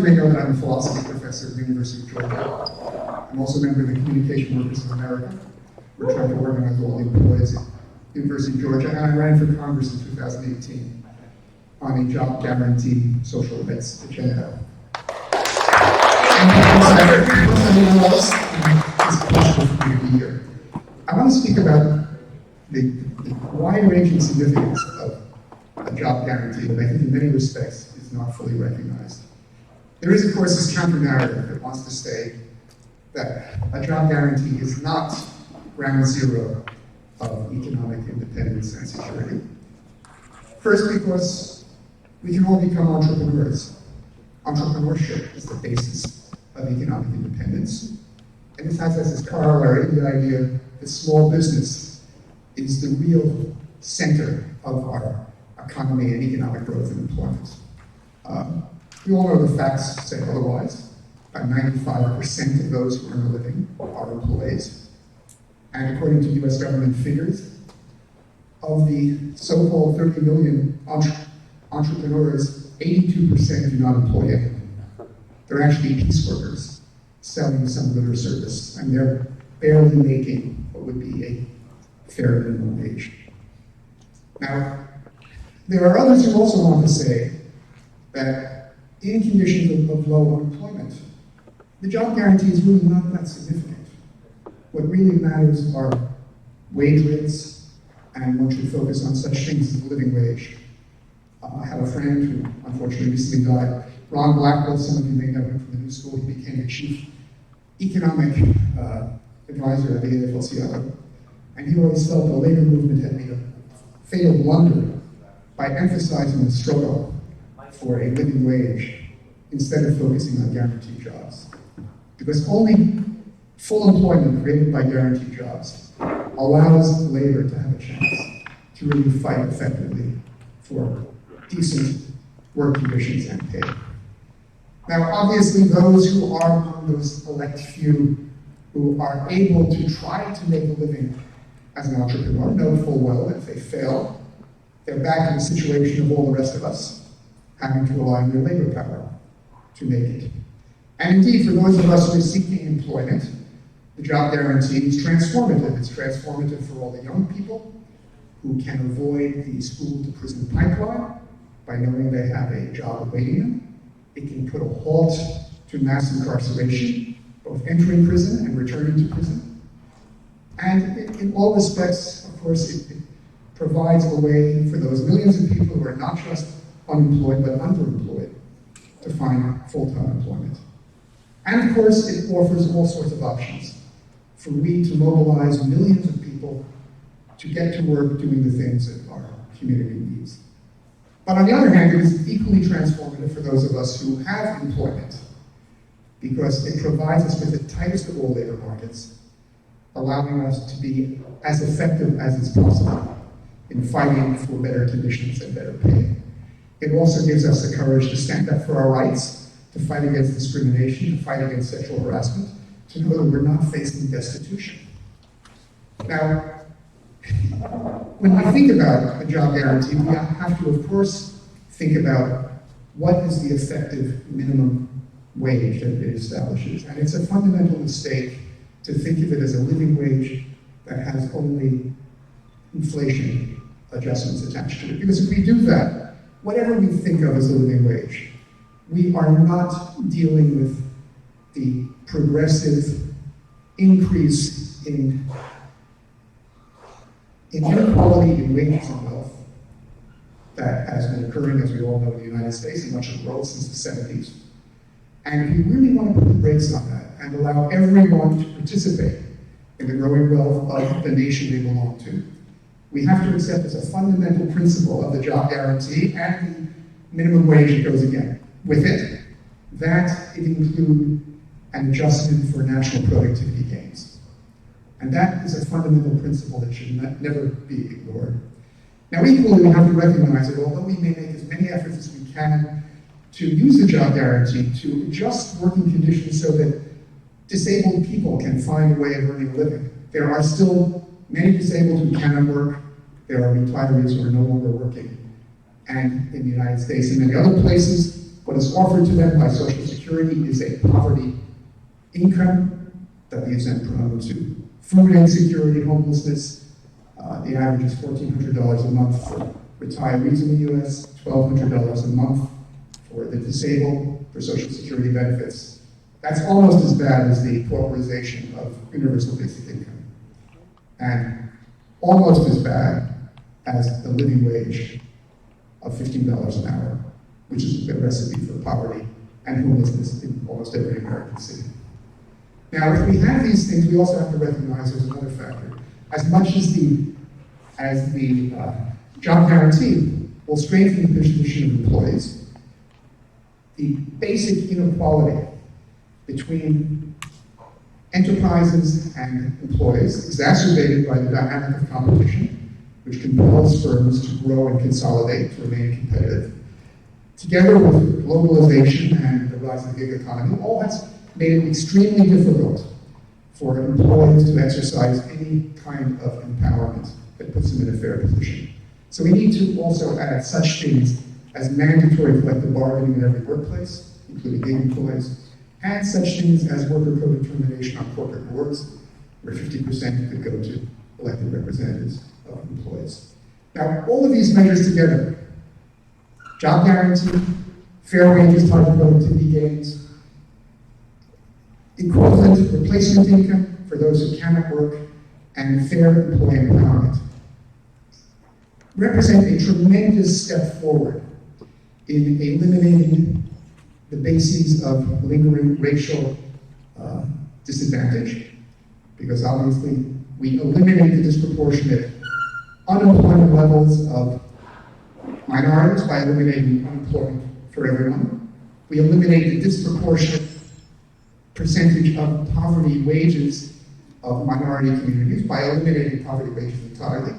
you may know that I'm a philosophy professor at the University of Georgia. I'm also a member of the Communication Workers of America. We're trying to organize all the employees at the University of Georgia, and I ran for Congress in 2018 on a job guarantee social rights agenda. It's a pleasure for me to be here. I want to speak about the wide-ranging significance of a job guarantee that I think in many respects is not fully recognized. There is, of course, this counter-narrative that wants to say that a job guarantee is not ground zero of economic independence and security. First, because we can all become entrepreneurs. Entrepreneurship is the basis of economic independence. And this has as its corollary the idea that small business is the real center of our economy and economic growth and employment. We all know the facts say otherwise. About 95% of those who earn a living are employees. And according to US government figures, of the so-called 30 million entrepreneurs, 82% do not employ anyone. They're actually piece workers selling some good or service, and they're barely making what would be a fair minimum wage. Now, there are others who also want to say that in conditions of low unemployment, the job guarantee is really not that significant. What really matters are wage rates, and one should focus on such things as the living wage. I have a friend who unfortunately recently died, Ron Blackwell. Some of you may know him from the New School. He became the chief economic advisor at the AFL-CIO, and he always felt the labor movement had made a fatal blunder by emphasizing the struggle for a living wage instead of focusing on guaranteed jobs. Because only full employment created by guaranteed jobs allows labor to have a chance to really fight effectively for decent work conditions and pay. Now, obviously, those who are among those select few who are able to try to make a living as an entrepreneur know full well that if they fail, they're back in the situation of all the rest of us, having to rely on their labor power to make it. And indeed, for those of us who are seeking employment, the job guarantee is transformative. It's transformative for all the young people who can avoid the school-to-prison pipeline by knowing they have a job awaiting them. It can put a halt to mass incarceration, both entering prison and returning to prison. And in all respects, of course, it provides a way for those millions of people who are not just unemployed but underemployed to find full-time employment. And of course, it offers all sorts of options for we to mobilize millions of people to get to work doing the things that our community needs. But on the other hand, it is equally transformative for those of us who have employment because it provides us with the tightest of all labor markets, allowing us to be as effective as is possible in fighting for better conditions and better pay. It also gives us the courage to stand up for our rights, to fight against discrimination, to fight against sexual harassment, to know that we're not facing destitution. Now, when we think about a job guarantee, we have to, of course, think about what is the effective minimum wage that it establishes. And it's a fundamental mistake to think of it as a living wage that has only inflation adjustments attached to it. Because if we do that, whatever we think of as a living wage, we are not dealing with the progressive increase in inequality in wages and wealth that has been occurring, as we all know, in the United States and much of the world since the 70s. And if we really want to put the brakes on that and allow everyone to participate in the growing wealth of the nation they belong to, we have to accept as a fundamental principle of the job guarantee and the minimum wage that goes again with it, that it include an adjustment for national productivity gains. And that is a fundamental principle that should never be ignored. Now, equally, we have to recognize that although we may make as many efforts as we can to use the job guarantee to adjust working conditions so that disabled people can find a way of earning a living, there are still many disabled who cannot work. There are retirees who are no longer working. And in the United States and many other places, What is offered to them by Social Security is a poverty income that leaves them prone to food insecurity, homelessness. The average is $1,400 a month for retirees in the US, $1,200 a month for the disabled for Social Security benefits. That's almost as bad as the pauperization of universal basic income, and almost as bad as the living wage of $15 an hour, which is a recipe for poverty and homelessness in almost every American city. Now, if we have these things, we also have to recognize there's another factor. As much as the job guarantee will strengthen the position of employees, the basic inequality between enterprises and employees, exacerbated by the dynamic of competition, which compels firms to grow and consolidate to remain competitive, together with globalization and the rise of the gig economy, all has made it extremely difficult for employees to exercise any kind of empowerment that puts them in a fair position. So we need to also add such things as mandatory collective bargaining in every workplace, including gig employees, and such things as worker co-determination on corporate boards, where 50% could go to elected representatives of employees. Now, all of these measures together, job guarantee, fair wages tied to productivity gains, equivalent replacement income for those who cannot work, and fair employee empowerment, represent a tremendous step forward in eliminating the bases of lingering racial disadvantage, because obviously we eliminate the disproportionate unemployment levels of minorities by eliminating unemployment for everyone. We eliminate the disproportionate percentage of poverty wages of minority communities by eliminating poverty wages entirely.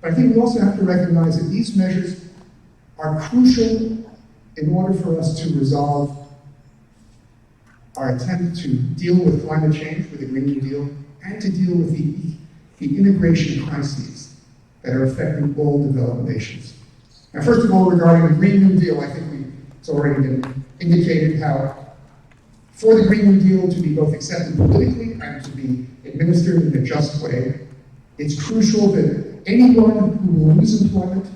But I think we also have to recognize that these measures are crucial in order for us to resolve our attempt to deal with climate change with the Green New Deal and to deal with the integration crises that are affecting all developed nations. Now, first of all, regarding the Green New Deal, I think it's already been indicated how for the Green New Deal to be both accepted politically and to be administered in a just way, it's crucial that anyone who will lose employment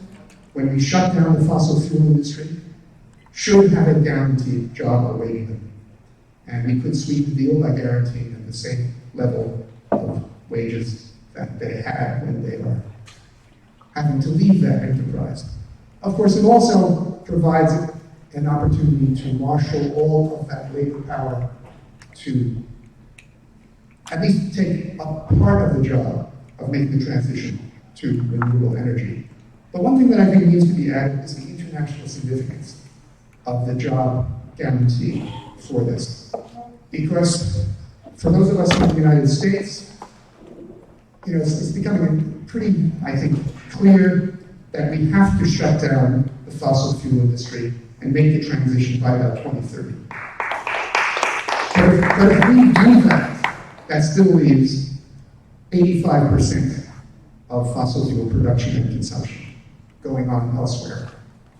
when we shut down the fossil fuel industry should have a guaranteed job awaiting them. And we could sweep the deal by guaranteeing them the same level of wages that they had when they are having to leave that enterprise. Of course, it also provides an opportunity to marshal all of that labor power to at least take a part of the job of making the transition to renewable energy. But one thing that I think needs to be added is the international significance of the job guarantee for this. Because for those of us in the United States, it's becoming pretty, I think, clear that we have to shut down the fossil fuel industry and make the transition by about 2030. But if we do that, that still leaves 85% of fossil fuel production and consumption going on elsewhere.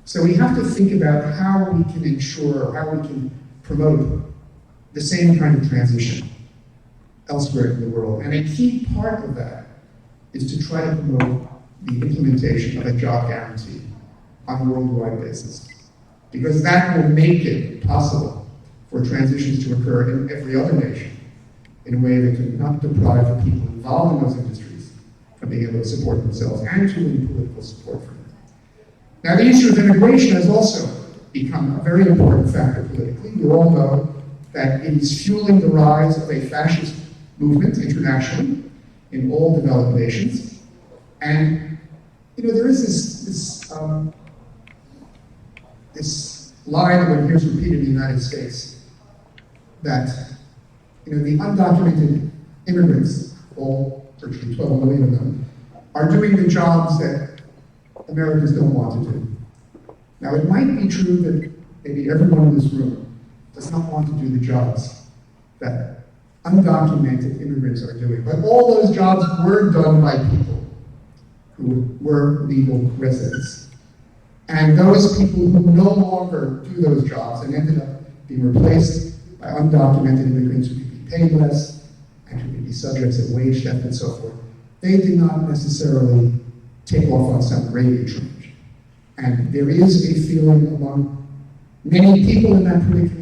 So we have to think about how we can ensure, how we can promote the same kind of transition elsewhere in the world. And a key part of that is to try to promote the implementation of a job guarantee on a worldwide basis, because that will make it possible for transitions to occur in every other nation in a way that can not deprive the people involved in those industries from being able to support themselves and to win political support for them. Now, the issue of immigration has also become a very important factor politically. We all know that it is fueling the rise of a fascist movement internationally in all developed nations. And there is this lie that one hears repeated in the United States that the undocumented immigrants, all virtually 12 million of them, are doing the jobs that Americans don't want to do. Now, it might be true that maybe everyone in this room does not want to do the jobs that undocumented immigrants are doing, but all those jobs were done by people who were legal residents. And those people who no longer do those jobs and ended up being replaced by undocumented immigrants who could be paid less and who could be subjects of wage theft and so forth, they did not necessarily take off on some gravy train. And there is a feeling among many people in that predicament